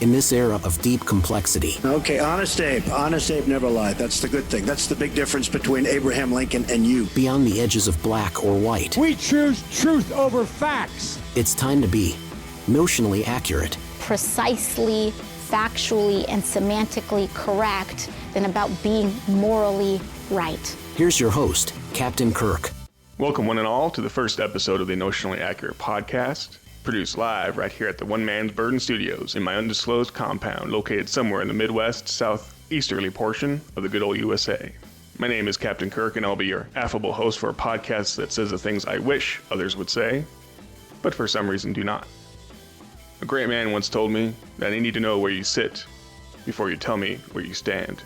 In this era of deep complexity. Okay, Honest Abe. Honest Abe never lied. That's the good thing. That's the big difference between Abraham Lincoln and you. Beyond the edges of black or white. We choose truth over facts. It's time to be notionally accurate. Precisely, factually, and semantically correct than about being morally right. Here's your host, Captain Kirk. Welcome one and all to the first episode of the Notionally Accurate podcast, produced live right here at the One Man's Burden Studios in my undisclosed compound located somewhere in the Midwest, southeasterly portion of the good old USA. My name is Captain Kirk, and I'll be your affable host for a podcast that says the things I wish others would say, but for some reason do not. A great man once told me that I need to know where you sit before you tell me where you stand.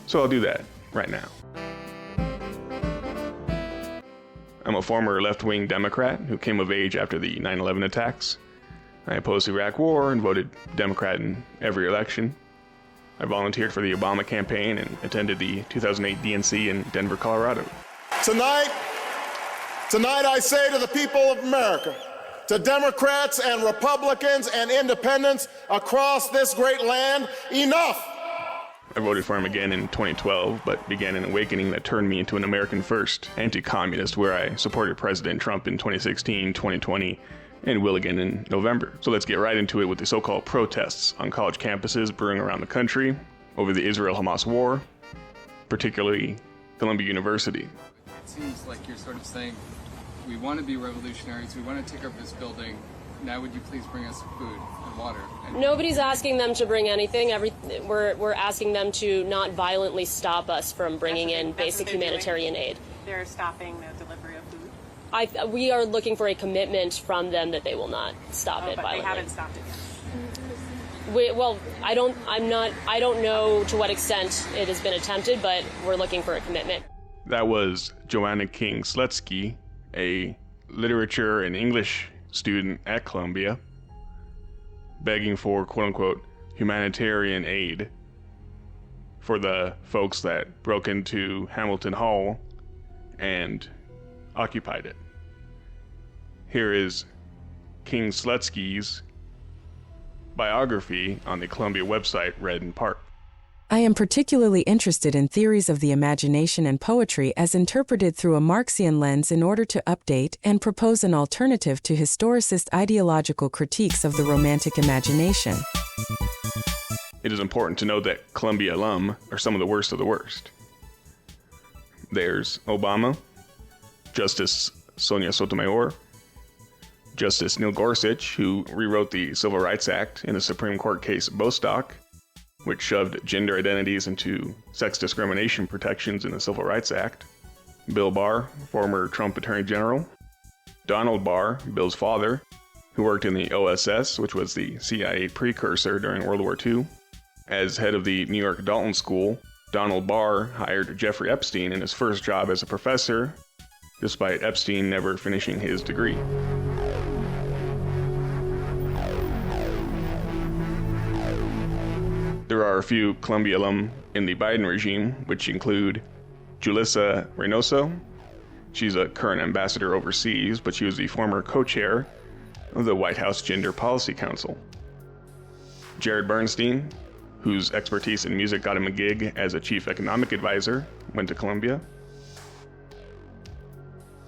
So I'll do that right now. I'm a former left-wing Democrat who came of age after the 9/11 attacks. I opposed the Iraq War and voted Democrat in every election. I volunteered for the Obama campaign and attended the 2008 DNC in Denver, Colorado. Tonight I say to the people of America, to Democrats and Republicans and independents across this great land, enough! I voted for him again in 2012, but began an awakening that turned me into an American First anti-communist, where I supported President Trump in 2016, 2020, and will again in November. So let's get right into it with the so-called protests on college campuses brewing around the country over the Israel-Hamas war, particularly Columbia University. It seems like you're sort of saying, we want to be revolutionaries, we want to take over this building. Now would you please bring us food and water? Nobody's asking them to bring anything. We're asking them to not violently stop us from bringing in basic humanitarian aid. They're stopping the delivery of food? We are looking for a commitment from them that they will not stop it but violently. They haven't stopped it yet. I don't know to what extent it has been attempted, but we're looking for a commitment. That was Johanna King-Slutzky, a literature and English student at Columbia, begging for quote-unquote humanitarian aid for the folks that broke into Hamilton Hall and occupied it. Here is King-Slutzky's biography on the Columbia website, read in part. I am particularly interested in theories of the imagination and poetry as interpreted through a Marxian lens in order to update and propose an alternative to historicist ideological critiques of the Romantic imagination. It is important to note that Columbia alum are some of the worst of the worst. There's Obama, Justice Sonia Sotomayor, Justice Neil Gorsuch, who rewrote the Civil Rights Act in the Supreme Court case Bostock, which shoved gender identities into sex discrimination protections in the Civil Rights Act. Bill Barr, former Trump Attorney General. Donald Barr, Bill's father, who worked in the OSS, which was the CIA precursor during World War II. As head of the New York Dalton School, Donald Barr hired Jeffrey Epstein in his first job as a professor, despite Epstein never finishing his degree. There are a few Columbia alum in the Biden regime, which include Julissa Reynoso. She's a current ambassador overseas, but she was the former co-chair of the White House Gender Policy Council. Jared Bernstein, whose expertise in music got him a gig as a chief economic advisor, went to Columbia.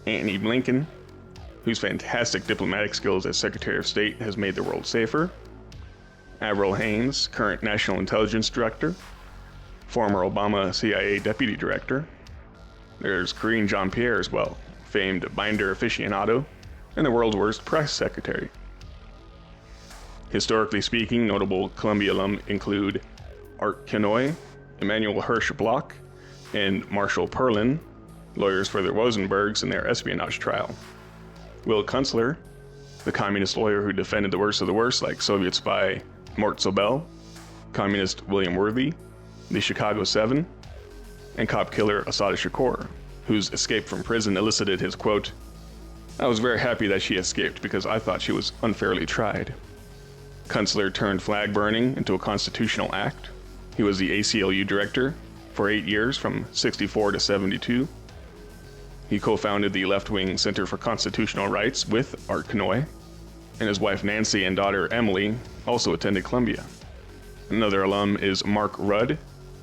Antony Blinken, whose fantastic diplomatic skills as Secretary of State has made the world safer. Avril Haines, current National Intelligence Director, former Obama CIA Deputy Director. There's Karine Jean-Pierre as well, famed binder aficionado, and the world's worst press secretary. Historically speaking, notable Columbia alum include Art Kenoy, Emanuel Hirsch Bloch, and Marshall Perlin, lawyers for the Rosenbergs in their espionage trial. Will Kunstler, the communist lawyer who defended the worst of the worst, like Soviet spy Mort Sobel, communist William Worthy, the Chicago Seven, and cop killer Assata Shakur, whose escape from prison elicited his quote, "I was very happy that she escaped because I thought she was unfairly tried." Kunstler turned flag burning into a constitutional act. He was the ACLU director for 8 years from 64 to 72. He co-founded the left-wing Center for Constitutional Rights with Art Kenoy, and his wife Nancy and daughter Emily also attended Columbia. Another alum is Mark Rudd,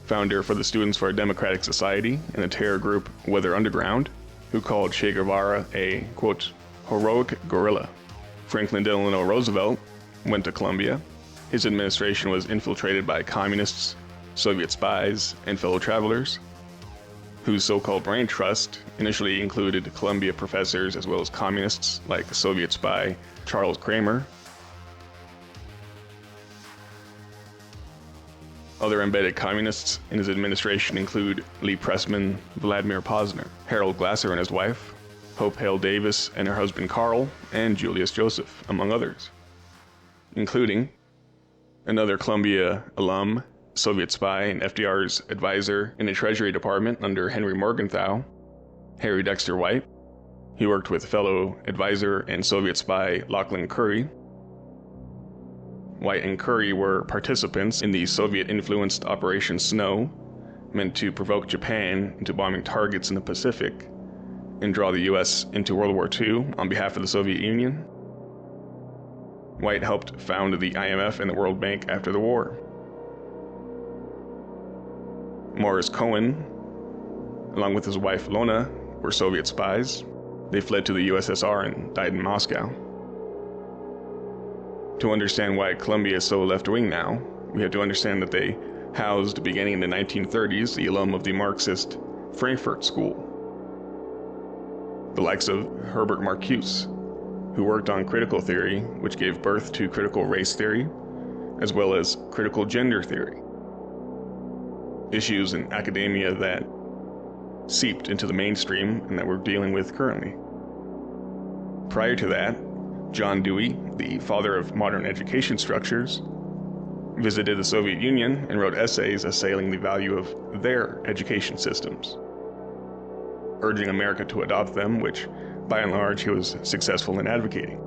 founder for the Students for a Democratic Society and the terror group Weather Underground, who called Che Guevara a, quote, heroic guerrilla. Franklin Delano Roosevelt went to Colombia. His administration was infiltrated by communists, Soviet spies, and fellow travelers, whose so-called brain trust initially included Columbia professors as well as communists like the Soviet spy Charles Kramer. Other embedded communists in his administration include Lee Pressman, Vladimir Posner, Harold Glasser and his wife, Hope Hale Davis and her husband Carl, and Julius Joseph, among others, including another Columbia alum, Soviet spy and FDR's advisor in the Treasury Department under Henry Morgenthau, Harry Dexter White. He worked with fellow advisor and Soviet spy Lachlan Curry. White and Curry were participants in the Soviet-influenced Operation Snow, meant to provoke Japan into bombing targets in the Pacific and draw the U.S. into World War II on behalf of the Soviet Union. White helped found the IMF and the World Bank after the war. Morris Cohen, along with his wife Lona, were Soviet spies. They fled to the USSR and died in Moscow. To understand why Columbia is so left-wing now, we have to understand that they housed, beginning in the 1930s, the alum of the Marxist Frankfurt School, the likes of Herbert Marcuse, who worked on critical theory, which gave birth to critical race theory, as well as critical gender theory, issues in academia that seeped into the mainstream and that we're dealing with currently. Prior to that, John Dewey, the father of modern education structures, visited the Soviet Union and wrote essays assailing the value of their education systems, urging America to adopt them, which, by and large, he was successful in advocating.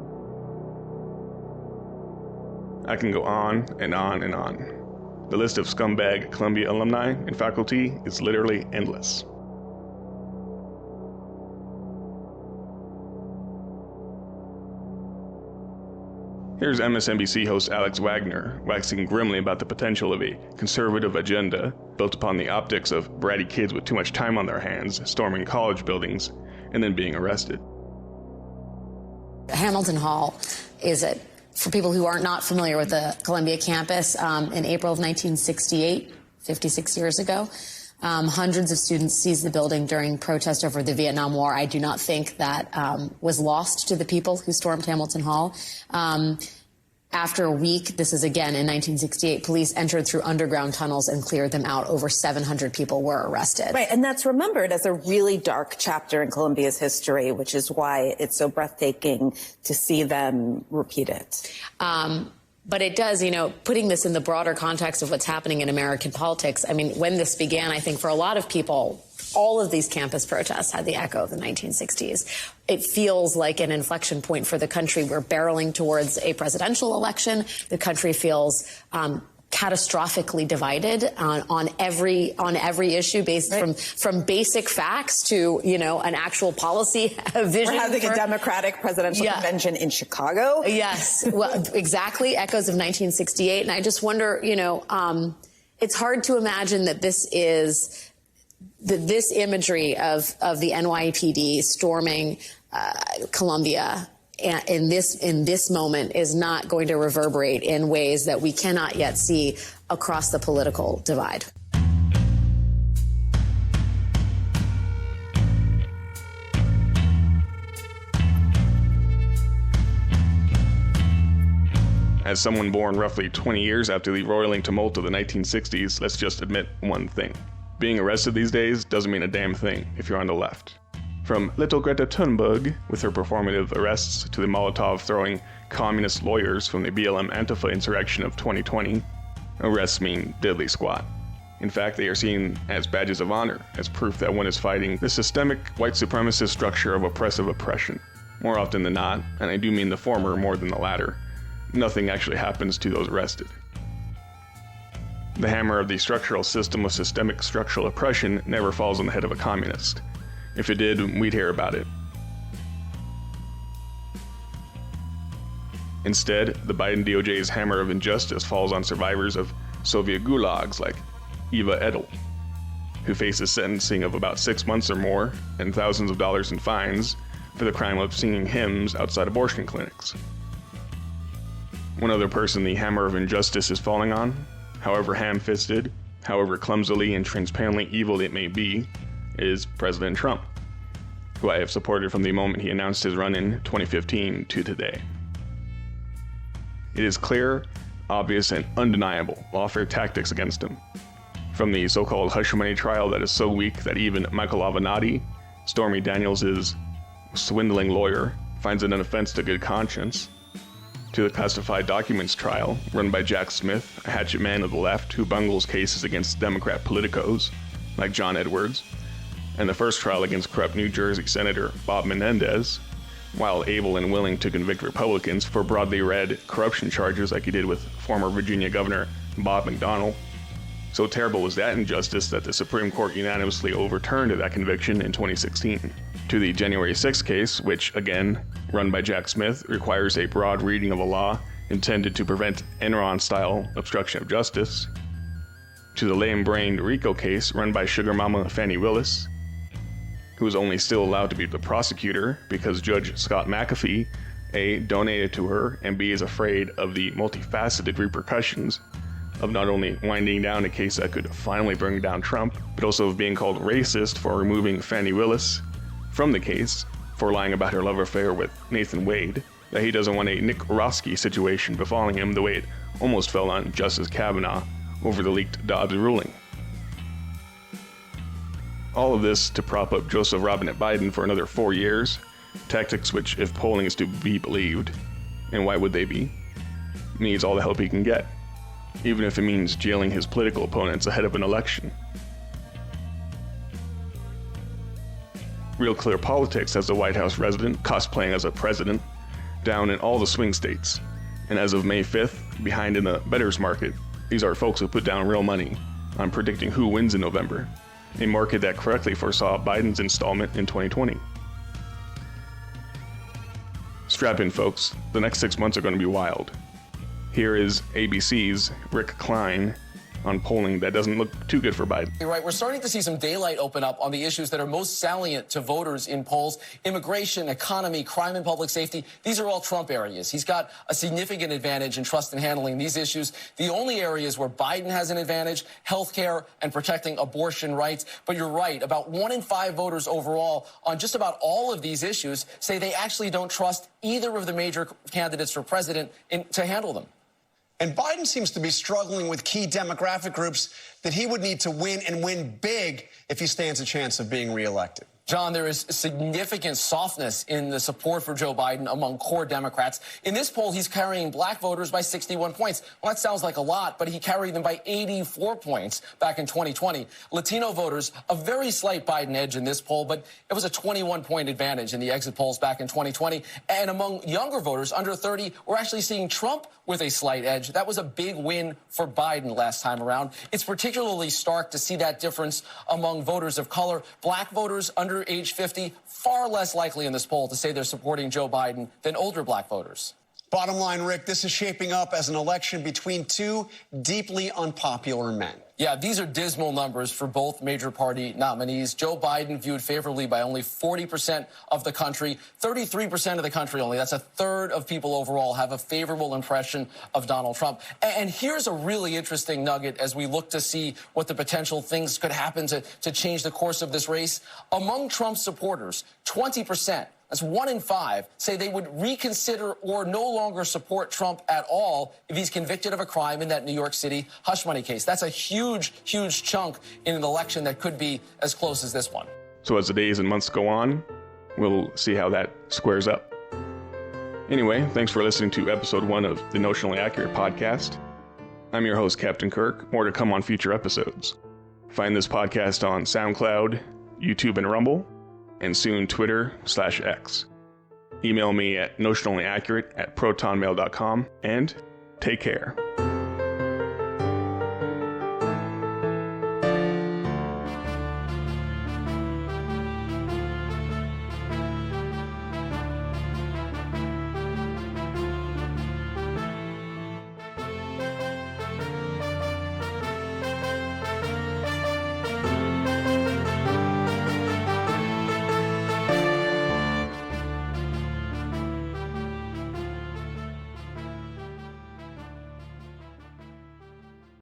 I can go on and on and on. The list of scumbag Columbia alumni and faculty is literally endless. Here's MSNBC host Alex Wagner waxing grimly about the potential of a conservative agenda built upon the optics of bratty kids with too much time on their hands storming college buildings and then being arrested. Hamilton Hall is, for people who are not familiar with the Columbia campus, in April of 1968, 56 years ago, hundreds of students seized the building during protest over the Vietnam War. I do not think that was lost to the people who stormed Hamilton Hall. After a week, this is again in 1968, police entered through underground tunnels and cleared them out. Over 700 people were arrested. Right, and that's remembered as a really dark chapter in Columbia's history, which is why it's so breathtaking to see them repeat it. But it does, putting this in the broader context of what's happening in American politics. I mean, when this began, I think for a lot of people, all of these campus protests had the echo of the 1960s. It feels like an inflection point for the country. We're barreling towards a presidential election. The country feels catastrophically divided on every issue, based from basic facts to an actual policy vision. We're having a Democratic presidential convention in Chicago. Yes, well, exactly. Echoes of 1968, and I just wonder, it's hard to imagine that this imagery of the NYPD storming Columbia in this moment is not going to reverberate in ways that we cannot yet see across the political divide. As someone born roughly 20 years after the roiling tumult of the 1960s, let's just admit one thing. Being arrested these days doesn't mean a damn thing if you're on the left. From little Greta Thunberg with her performative arrests to the Molotov-throwing communist lawyers from the BLM Antifa insurrection of 2020, arrests mean diddly squat. In fact, they are seen as badges of honor, as proof that one is fighting the systemic white supremacist structure of oppressive oppression. More often than not, and I do mean the former more than the latter, nothing actually happens to those arrested. The hammer of the structural system of systemic structural oppression never falls on the head of a communist. If it did, we'd hear about it. Instead, the Biden DOJ's hammer of injustice falls on survivors of Soviet gulags like Eva Edel, who faces sentencing of about 6 months or more and thousands of dollars in fines for the crime of singing hymns outside abortion clinics. One other person the hammer of injustice is falling on, however ham-fisted, however clumsily and transparently evil it may be, is President Trump, who I have supported from the moment he announced his run in 2015 to today. It is clear, obvious, and undeniable lawfare tactics against him. From the so-called hush money trial that is so weak that even Michael Avenatti, Stormy Daniels' swindling lawyer, finds it an offense to good conscience, to the classified documents trial run by Jack Smith, a hatchet man of the left who bungles cases against Democrat politicos like John Edwards, and the first trial against corrupt New Jersey Senator Bob Menendez, while able and willing to convict Republicans for broadly read corruption charges like he did with former Virginia Governor Bob McDonnell. So terrible was that injustice that the Supreme Court unanimously overturned that conviction in 2016. To the January 6th case, which, again, run by Jack Smith, requires a broad reading of a law intended to prevent Enron-style obstruction of justice. To the lame-brained RICO case run by Sugar Mama Fani Willis, who is only still allowed to be the prosecutor because Judge Scott McAfee, A, donated to her, and B, is afraid of the multifaceted repercussions of not only winding down a case that could finally bring down Trump, but also of being called racist for removing Fani Willis from the case for lying about her love affair with Nathan Wade, that he doesn't want a Nick Roski situation befalling him the way it almost fell on Justice Kavanaugh over the leaked Dobbs ruling. All of this to prop up Joseph Robinette Biden for another 4 years, tactics which, if polling is to be believed, and why would they be, needs all the help he can get, even if it means jailing his political opponents ahead of an election. Real Clear Politics has the White House resident cosplaying as a president down in all the swing states, and as of May 5th, behind in the bettors market, these are folks who put down real money on predicting who wins in November, a market that correctly foresaw Biden's installment in 2020. Strap in, folks. The next 6 months are going to be wild. Here is ABC's Rick Klein on polling that doesn't look too good for Biden. You're right. We're starting to see some daylight open up on the issues that are most salient to voters in polls. Immigration, economy, crime and public safety. These are all Trump areas. He's got a significant advantage in trust in handling these issues. The only areas where Biden has an advantage, healthcare and protecting abortion rights. But you're right. About 1 in 5 voters overall on just about all of these issues say they actually don't trust either of the major candidates for president to handle them. And Biden seems to be struggling with key demographic groups that he would need to win and win big if he stands a chance of being reelected. John, there is significant softness in the support for Joe Biden among core Democrats. In this poll, he's carrying black voters by 61 points. Well, that sounds like a lot, but he carried them by 84 points back in 2020. Latino voters, a very slight Biden edge in this poll, but it was a 21-point advantage in the exit polls back in 2020. And among younger voters, under 30, we're actually seeing Trump with a slight edge. That was a big win for Biden last time around. It's particularly stark to see that difference among voters of color. Black voters under age 50, far less likely in this poll to say they're supporting Joe Biden than older black voters. Bottom line, Rick, this is shaping up as an election between two deeply unpopular men. Yeah, these are dismal numbers for both major party nominees. Joe Biden viewed favorably by only 40% of the country, 33% of the country only. That's a third of people overall have a favorable impression of Donald Trump. And here's a really interesting nugget as we look to see what the potential things could happen to change the course of this race. Among Trump's supporters, 20%. That's 1 in 5 say they would reconsider or no longer support Trump at all if he's convicted of a crime in that New York City hush money case. That's a huge, huge chunk in an election that could be as close as this one. So as the days and months go on, we'll see how that squares up. Anyway, thanks for listening to episode 1 of the Notionally Accurate podcast. I'm your host, Captain Kirk. More to come on future episodes. Find this podcast on SoundCloud, YouTube, and Rumble, and soon Twitter/X. Email me at notionallyaccurate@protonmail.com, and take care.